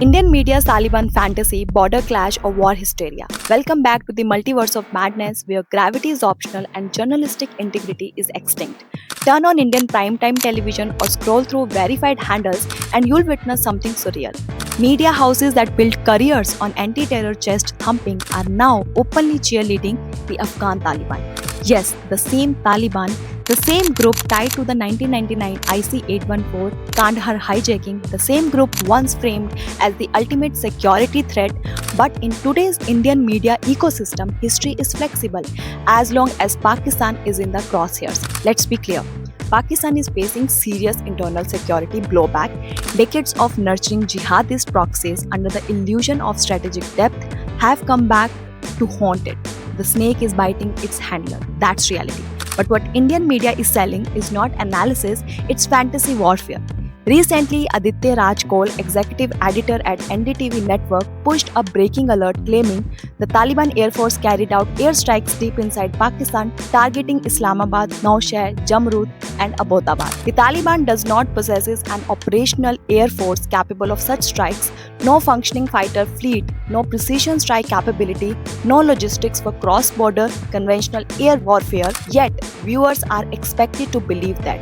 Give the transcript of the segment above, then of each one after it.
Indian media's Taliban fantasy, border clash, or war hysteria. Welcome back to the multiverse of madness where gravity is optional and journalistic integrity is extinct. Turn on Indian primetime television or scroll through verified handles and you'll witness something surreal. Media houses that built careers on anti terror chest thumping are now openly cheerleading the Afghan Taliban. Yes, the same Taliban, the same group tied to the 1999 IC-814 Kandahar hijacking, the same group once framed as the ultimate security threat. But in today's Indian media ecosystem, history is flexible as long as Pakistan is in the crosshairs. Let's be clear. Pakistan is facing serious internal security blowback. Decades of nurturing jihadist proxies under the illusion of strategic depth have come back to haunt it. The snake is biting its handler. That's reality. But what Indian media is selling is not analysis, it's fantasy warfare. Recently, Aditya Raj Kaul, executive editor at NDTV Network, pushed a breaking alert claiming the Taliban Air Force carried out airstrikes deep inside Pakistan, targeting Islamabad, Naushehar, Jamrud, and Abbottabad. The Taliban does not possess an operational air force capable of such strikes, no functioning fighter fleet, no precision strike capability, no logistics for cross-border conventional air warfare. Yet, viewers are expected to believe that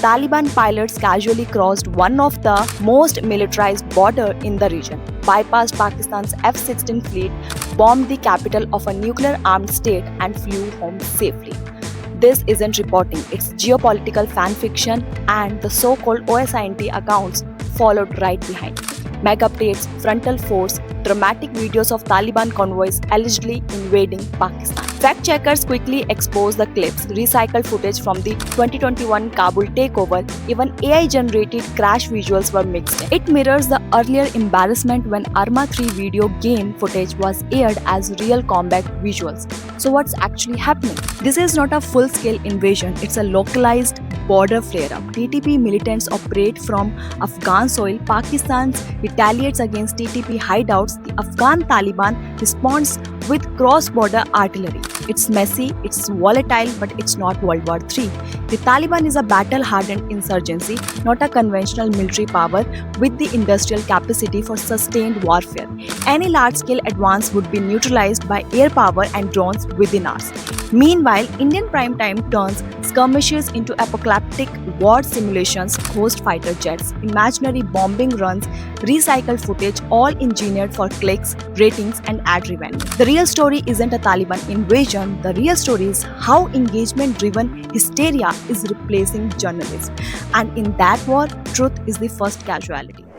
Taliban pilots casually crossed one of the most militarized border in the region, bypassed Pakistan's F-16 fleet, bombed the capital of a nuclear-armed state, and flew home safely. This isn't reporting, it's geopolitical fan fiction, and the so-called OSINT accounts followed right behind. Mega updates, frontal force, dramatic videos of Taliban convoys allegedly invading Pakistan. Fact checkers quickly exposed the clips, recycled footage from the 2021 Kabul takeover, even AI-generated crash visuals were mixed in. It mirrors the earlier embarrassment when Arma 3 video game footage was aired as real combat visuals. So what's actually happening? This is not a full-scale invasion, it's a localized border flare-up. TTP militants operate from Afghan soil, Pakistan retaliates against TTP hideouts, the Afghan Taliban responds with cross-border artillery. It's messy, it's volatile, but it's not World War III. The Taliban is a battle-hardened insurgency, not a conventional military power with the industrial capacity for sustained warfare. Any large-scale advance would be neutralized by air power and drones within hours. Meanwhile, Indian primetime turns skirmishes into apocalyptic war simulations, ghost fighter jets, imaginary bombing runs, recycled footage, all engineered for clicks, ratings, and ad revenue. The real story isn't a Taliban invasion, the real story is how engagement-driven hysteria is replacing journalism. And in that war, truth is the first casualty.